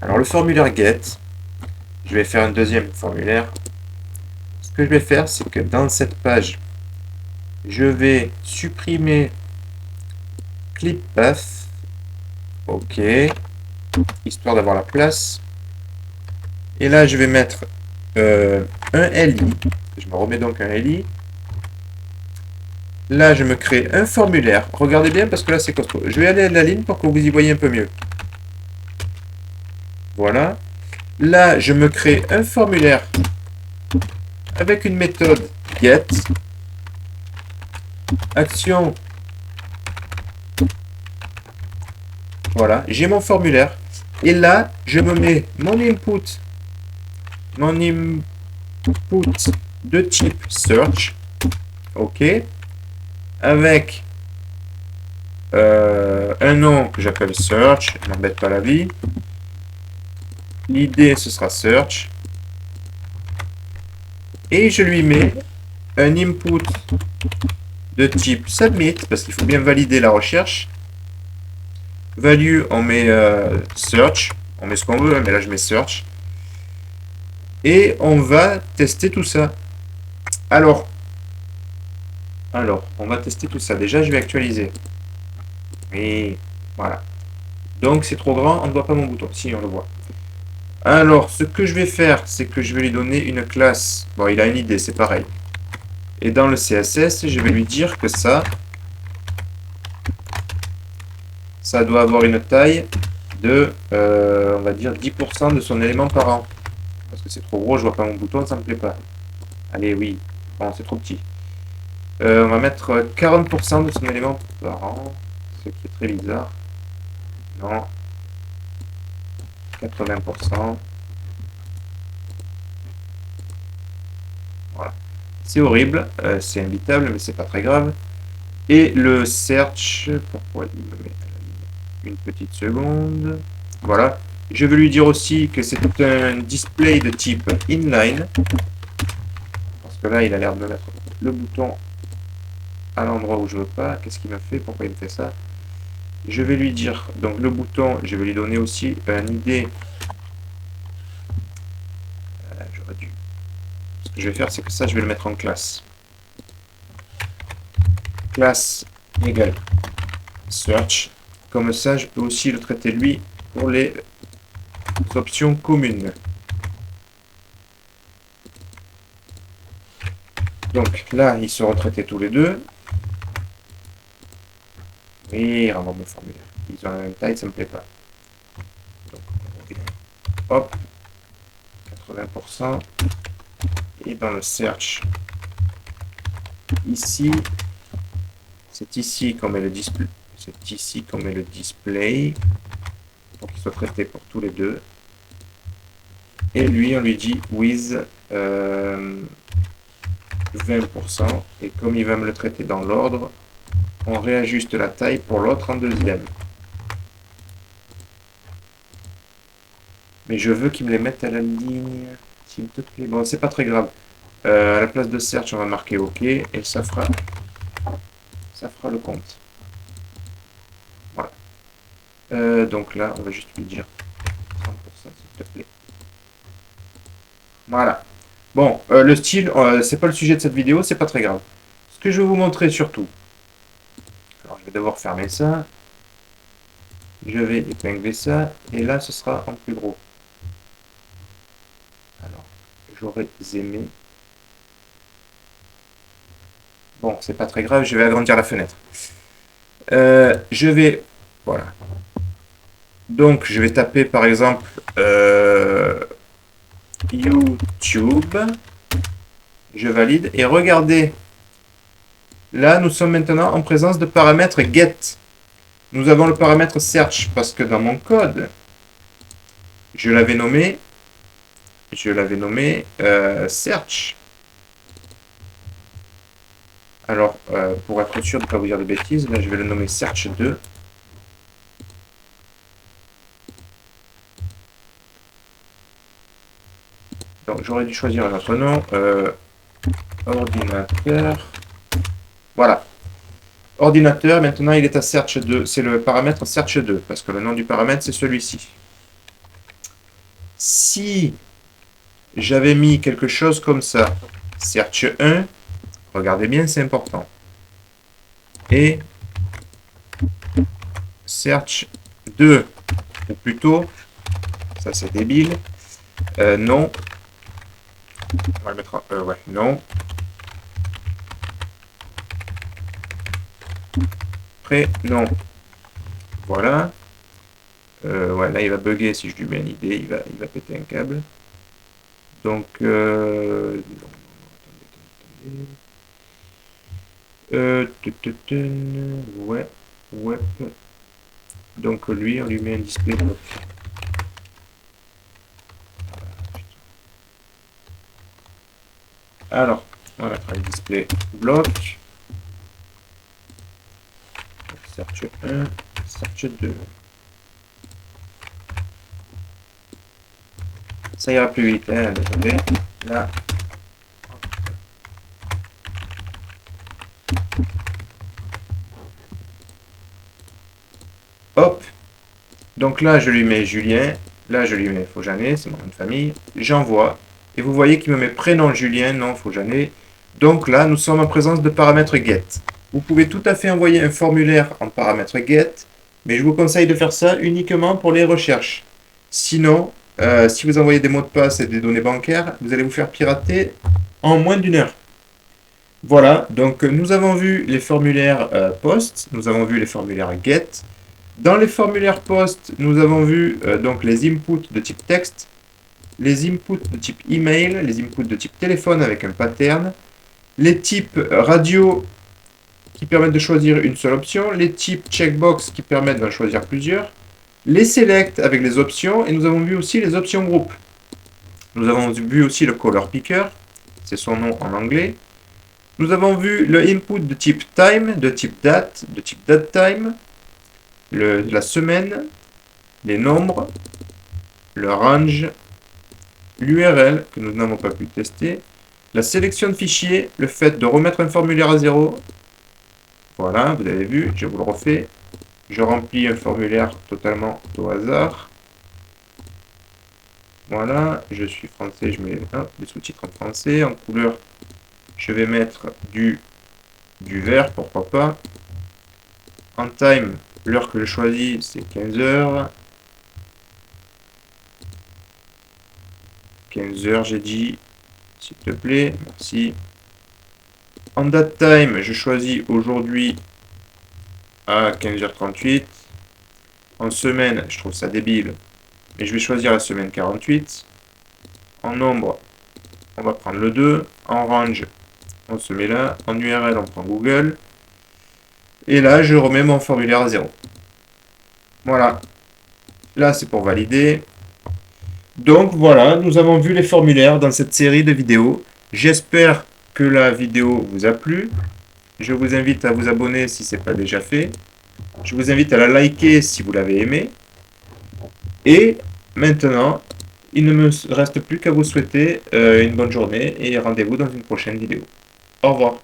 Alors le formulaire get, je vais faire un deuxième formulaire. Ce que je vais faire, c'est que dans cette page, je vais supprimer clip path. Ok. Histoire d'avoir la place. Et là, je vais mettre un LI. Je me remets donc un LI. Là, je me crée un formulaire. Regardez bien parce que là, c'est costaud. Je vais aller à la ligne pour que vous y voyez un peu mieux. Voilà. Là, je me crée un formulaire avec une méthode get. Action. Voilà. J'ai mon formulaire. Et là, je me mets mon input. Mon input de type search. OK. Avec un nom que j'appelle search. Je m'embête pas la vie. L'idée, ce sera search. Et je lui mets un input de type submit, parce qu'il faut bien valider la recherche. Value, on met search. On met ce qu'on veut, mais là, je mets search. Et on va tester tout ça. Alors, on va tester tout ça. Déjà, je vais actualiser. Et voilà. Donc, c'est trop grand, on ne voit pas mon bouton. Si, on le voit. Alors, ce que je vais faire, c'est que je vais lui donner une classe. Bon, il a une idée, c'est pareil. Et dans le CSS, je vais lui dire que ça doit avoir une taille de, on va dire, 10% de son élément par an. Parce que c'est trop gros, je vois pas mon bouton, ça me plaît pas. Allez, oui. Bon, c'est trop petit. On va mettre 40% de son élément par an, ce qui est très bizarre. Non. 80%. Voilà. C'est horrible, c'est imbitable, mais c'est pas très grave. Et le search, pourquoi il me met une petite seconde. Voilà. Je vais lui dire aussi que c'est un display de type inline. Parce que là, il a l'air de me mettre le bouton à l'endroit où je veux pas. Qu'est-ce qu'il m'a fait? Pourquoi il me fait ça? Je vais lui dire, donc le bouton, je vais lui donner aussi une idée. J'aurais dû. Ce que je vais faire, c'est que ça, je vais le mettre en classe. Classe égale search. Comme ça, je peux aussi le traiter lui pour les options communes. Donc là, ils seront traités tous les deux. Oui, rends mon formulaire. Ils ont la même taille, ça me plaît pas. Donc, hop, 80%. Et dans le search, ici, c'est ici qu'on met le display. C'est ici qu'on met le display. Pour qu'il soit traité pour tous les deux. Et lui, on lui dit with 20%. Et comme il va me le traiter dans l'ordre, on réajuste la taille pour l'autre en deuxième. Mais je veux qu'il me les mette à la ligne, s'il te plaît. Bon, c'est pas très grave. À la place de search, on va marquer OK et ça fera le compte. Voilà. Donc là, on va juste lui dire 30%, s'il te plaît. Voilà. Bon, le style, c'est pas le sujet de cette vidéo, c'est pas très grave. Ce que je vais vous montrer surtout. Alors, je vais d'abord fermer ça. Je vais épingler ça. Et là, ce sera en plus gros. Alors, j'aurais aimé. Bon, c'est pas très grave, je vais agrandir la fenêtre. Je vais... Voilà. Donc, je vais taper, par exemple, YouTube. Je valide. Et regardez. Là, nous sommes maintenant en présence de paramètres get. Nous avons le paramètre search parce que dans mon code, je l'avais nommé search. Alors, pour être sûr de ne pas vous dire de bêtises, là, je vais le nommer search2. Donc, j'aurais dû choisir un autre nom. Ordinateur. Voilà. Ordinateur, maintenant, il est à search2. C'est le paramètre search2, parce que le nom du paramètre, c'est celui-ci. Si j'avais mis quelque chose comme ça, search 1, regardez bien, c'est important. Et search 2, ou plutôt, ça c'est débile, non. On va le mettre en ouais, non. Non. Voilà. Ouais, là il va bugger si je lui mets une idée, il va péter un câble. Donc, non, ouais, ouais. Donc lui, on lui met un display bloc. Alors, on va mettre un display bloc. Search 1, search 2. Ça ira plus vite, hein, désolé. Là. Hop. Donc là, je lui mets Julien. Là, je lui mets Faujanet, c'est mon nom de famille. J'envoie. Et vous voyez qu'il me met prénom Julien, non Faujanet. Donc là, nous sommes en présence de paramètres get. Vous pouvez tout à fait envoyer un formulaire en paramètre get, mais je vous conseille de faire ça uniquement pour les recherches. Sinon, si vous envoyez des mots de passe et des données bancaires, vous allez vous faire pirater en moins d'une heure. Voilà, donc nous avons vu les formulaires post, nous avons vu les formulaires get. Dans les formulaires post, nous avons vu donc les inputs de type texte, les inputs de type email, les inputs de type téléphone avec un pattern, les types radio qui permettent de choisir une seule option, les types checkbox qui permettent d'en choisir plusieurs, les select avec les options, et nous avons vu aussi les options groupe. Nous avons vu aussi le color picker, c'est son nom en anglais. Nous avons vu le input de type time, de type date time, la semaine, les nombres, le range, l'URL que nous n'avons pas pu tester, la sélection de fichiers, le fait de remettre un formulaire à zéro. Voilà, vous avez vu, je vous le refais. Je remplis un formulaire totalement au hasard. Voilà, je suis français, je mets les sous-titres en français. En couleur, je vais mettre du vert, pourquoi pas. En time, l'heure que je choisis, c'est 15 heures. 15 heures, j'ai dit. S'il te plaît, merci. En date time, je choisis aujourd'hui à 15h38. En semaine, je trouve ça débile, mais je vais choisir la semaine 48. En nombre, on va prendre le 2. En range, on se met là. En URL, on prend Google. Et là, je remets mon formulaire à 0. Voilà. Là, c'est pour valider. Donc voilà, nous avons vu les formulaires dans cette série de vidéos. J'espère que la vidéo vous a plu. Je vous invite à vous abonner si ce n'est pas déjà fait. Je vous invite à la liker si vous l'avez aimé. Et maintenant, il ne me reste plus qu'à vous souhaiter une bonne journée et rendez-vous dans une prochaine vidéo. Au revoir.